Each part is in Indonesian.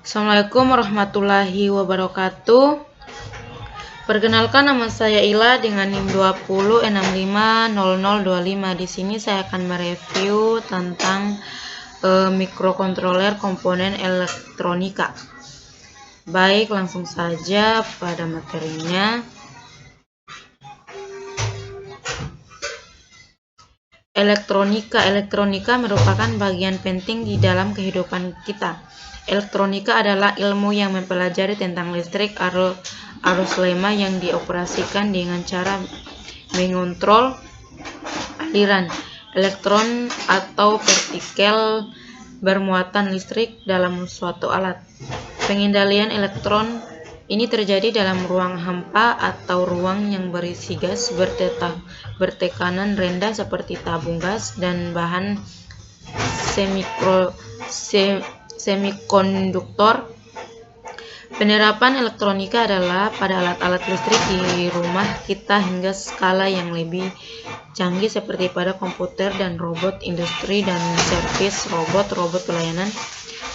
Assalamualaikum warahmatullahi wabarakatuh. Perkenalkan, nama saya Ila dengan NIM 20650025. Di sini saya akan mereview tentang mikrokontroler komponen elektronika. Baik, langsung saja pada materinya. Elektronika merupakan bagian penting di dalam kehidupan kita. Elektronika adalah ilmu yang mempelajari tentang listrik, arus lema yang dioperasikan dengan cara mengontrol aliran elektron atau partikel bermuatan listrik dalam suatu alat. Pengendalian elektron ini terjadi dalam ruang hampa atau ruang yang berisi gas bertekanan rendah seperti tabung gas dan bahan semikonduktor. Penerapan elektronika adalah pada alat-alat listrik di rumah kita hingga skala yang lebih canggih seperti pada komputer dan robot industri dan servis robot pelayanan.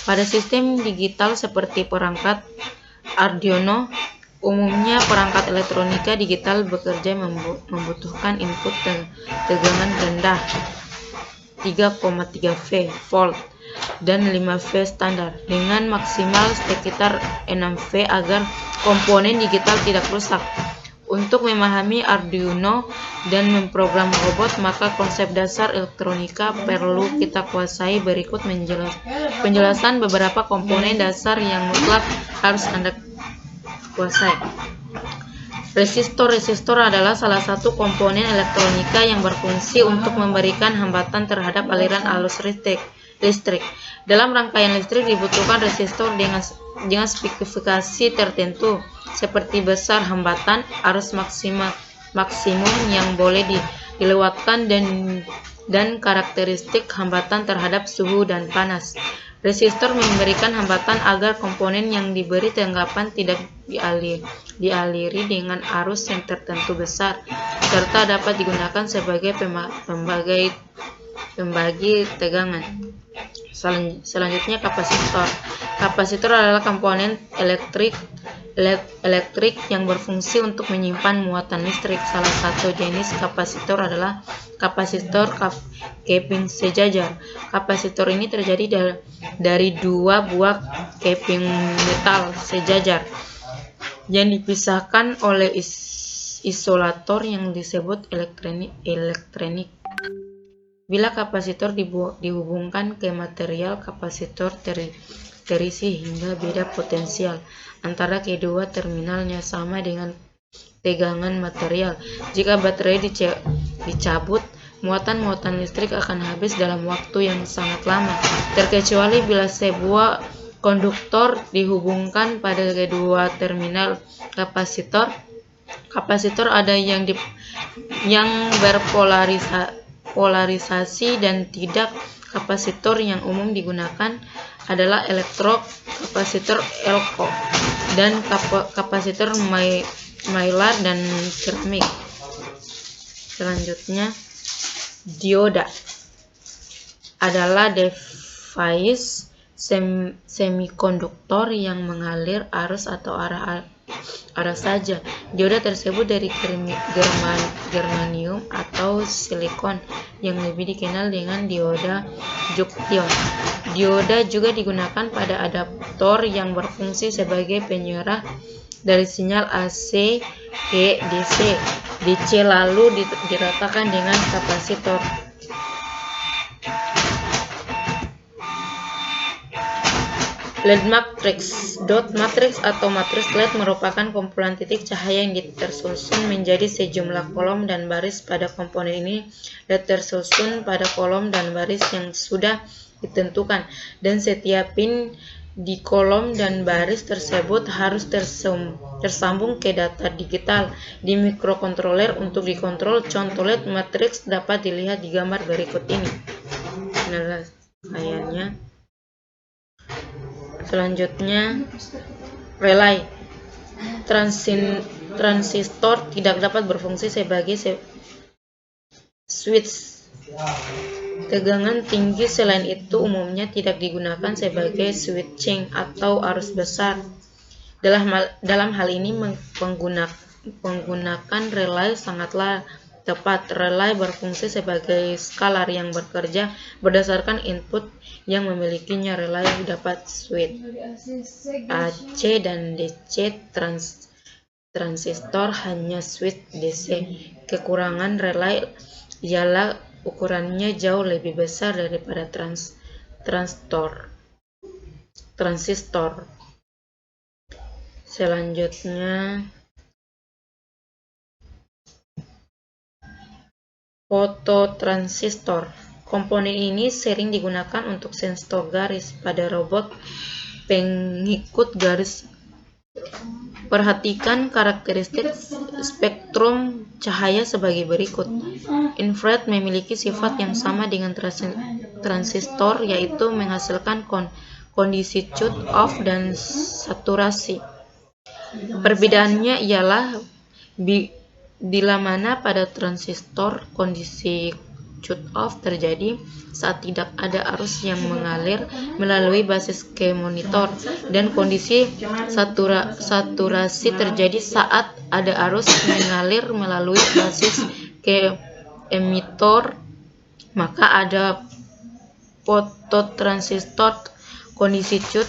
Pada sistem digital seperti perangkat Arduino, umumnya perangkat elektronika digital bekerja membutuhkan input tegangan rendah 3,3 volt dan 5V standar dengan maksimal sekitar 6V agar komponen digital tidak rusak. Untuk memahami Arduino dan memprogram robot, maka konsep dasar elektronika perlu kita kuasai. Berikut penjelasan beberapa komponen dasar yang mutlak harus Anda kuasai. Resistor adalah salah satu komponen elektronika yang berfungsi untuk memberikan hambatan terhadap aliran arus listrik. Dalam rangkaian listrik dibutuhkan resistor dengan spesifikasi tertentu, seperti besar hambatan, arus maksimum yang boleh dilewatkan, dan karakteristik hambatan terhadap suhu dan panas. Resistor memberikan hambatan agar komponen yang diberi tanggapan tidak dialiri dengan arus yang tertentu besar, serta dapat digunakan sebagai pembagi tegangan. Selanjutnya, kapasitor adalah komponen elektrik yang berfungsi untuk menyimpan muatan listrik. Salah satu jenis kapasitor adalah kapasitor keping sejajar. Kapasitor ini terjadi dari dua buah keping metal sejajar yang dipisahkan oleh isolator yang disebut elektronik. Bila kapasitor dihubungkan ke material, kapasitor terisi hingga beda potensial antara kedua terminalnya sama dengan tegangan material. Jika baterai dicabut, muatan listrik akan habis dalam waktu yang sangat lama, terkecuali bila sebuah konduktor dihubungkan pada kedua terminal kapasitor. Kapasitor ada yang berpolarisasi dan tidak. Kapasitor yang umum digunakan adalah kapasitor elko dan kapasitor mylar dan keramik. Selanjutnya, dioda adalah device semikonduktor yang mengalir arus atau arah saja. Dioda tersebut dari germanium atau silikon yang lebih dikenal dengan dioda juktion. Dioda juga digunakan pada adaptor yang berfungsi sebagai penyerah dari sinyal AC ke DC lalu diratakan dengan kapasitor. LED matriks. Dot matriks atau matriks LED merupakan kumpulan titik cahaya yang tersusun menjadi sejumlah kolom dan baris. Pada komponen ini, LED tersusun pada kolom dan baris yang sudah ditentukan, dan setiap pin di kolom dan baris tersebut harus tersambung ke data digital di mikrokontroler untuk dikontrol. Contoh LED matriks dapat dilihat di gambar berikut ini. Penjelasannya. Selanjutnya, relay. Transistor tidak dapat berfungsi sebagai switch Tegangan tinggi selain itu umumnya tidak digunakan sebagai switching atau arus besar. Dalam hal ini menggunakan relay sangatlah tepat. Relay berfungsi sebagai skalar yang bekerja berdasarkan input yang memilikinya. Relay dapat switch AC dan DC. Transistor hanya switch DC. Kekurangan relay ialah ukurannya jauh lebih besar daripada transistor. Selanjutnya, fototransistor. Komponen ini sering digunakan untuk sensor garis pada robot pengikut garis. Perhatikan karakteristik spektrum cahaya sebagai berikut. Infrared memiliki sifat yang sama dengan transistor, yaitu menghasilkan kondisi cut off dan saturasi. Perbedaannya ialah bila mana pada transistor kondisi cut off terjadi saat tidak ada arus yang mengalir melalui basis ke monitor, dan kondisi saturasi terjadi saat ada arus mengalir melalui basis ke emitor. Maka ada fototransistor. Kondisi cut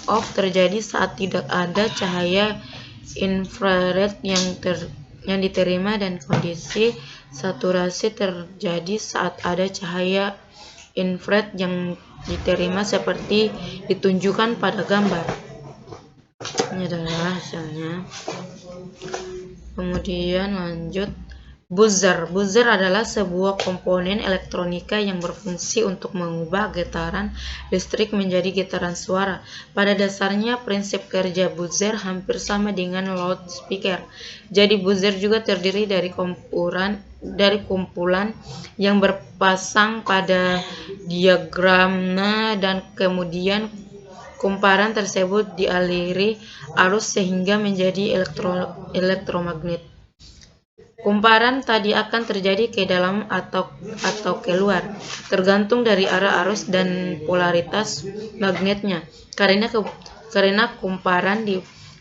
off terjadi saat tidak ada cahaya infrared yang diterima, dan kondisi saturasi terjadi saat ada cahaya infrared yang diterima seperti ditunjukkan pada gambar. Ini adalah hasilnya. Kemudian lanjut, buzzer. Buzzer adalah sebuah komponen elektronika yang berfungsi untuk mengubah getaran listrik menjadi getaran suara. Pada dasarnya, prinsip kerja buzzer hampir sama dengan loudspeaker. Jadi buzzer juga terdiri dari kumpulan yang berpasang pada diagramnya, dan kemudian kumparan tersebut dialiri arus sehingga menjadi elektromagnet. Kumparan tadi akan terjadi ke dalam atau keluar, tergantung dari arah arus dan polaritas magnetnya. Karena kumparan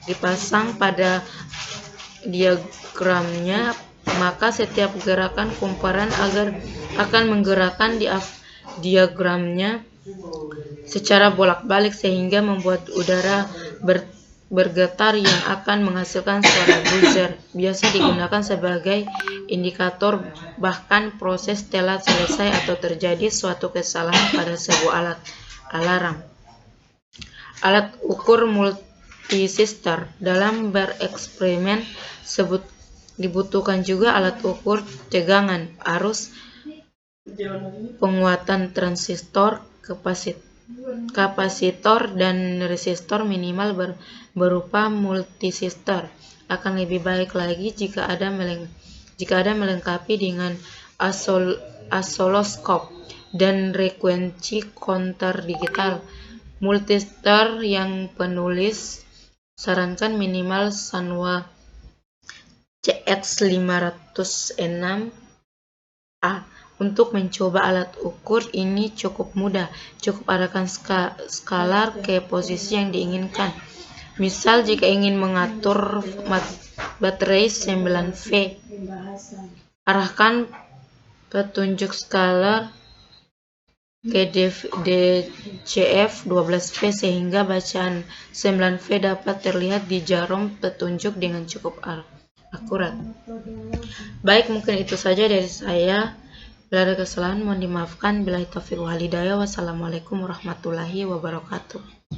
dipasang pada diagramnya, maka setiap gerakan kumparan akan menggerakkan diagramnya secara bolak-balik sehingga membuat udara bergetar yang akan menghasilkan suara. Buzzer biasa digunakan sebagai indikator bahkan proses telah selesai atau terjadi suatu kesalahan pada sebuah alat alarm. Alat ukur multisistor. Dalam bereksperimen dibutuhkan juga alat ukur tegangan, arus, penguatan transistor, kapasitor, dan resistor minimal berupa multisistor. Akan lebih baik lagi jika ada melengkapi dengan oscilloscope dan frekuensi counter digital. Multisistor yang penulis sarankan minimal Sanwa CX506A. Untuk mencoba alat ukur ini cukup mudah. Cukup arahkan skalar ke posisi yang diinginkan. Misal jika ingin mengatur baterai 9V, arahkan petunjuk skalar ke DCF 12V sehingga bacaan 9V dapat terlihat di jarum petunjuk dengan cukup akurat. Baik, mungkin itu saja dari saya. Bila ada kesalahan mohon dimaafkan. Billahi taufiq wal hidayah. Wassalamualaikum warahmatullahi wabarakatuh.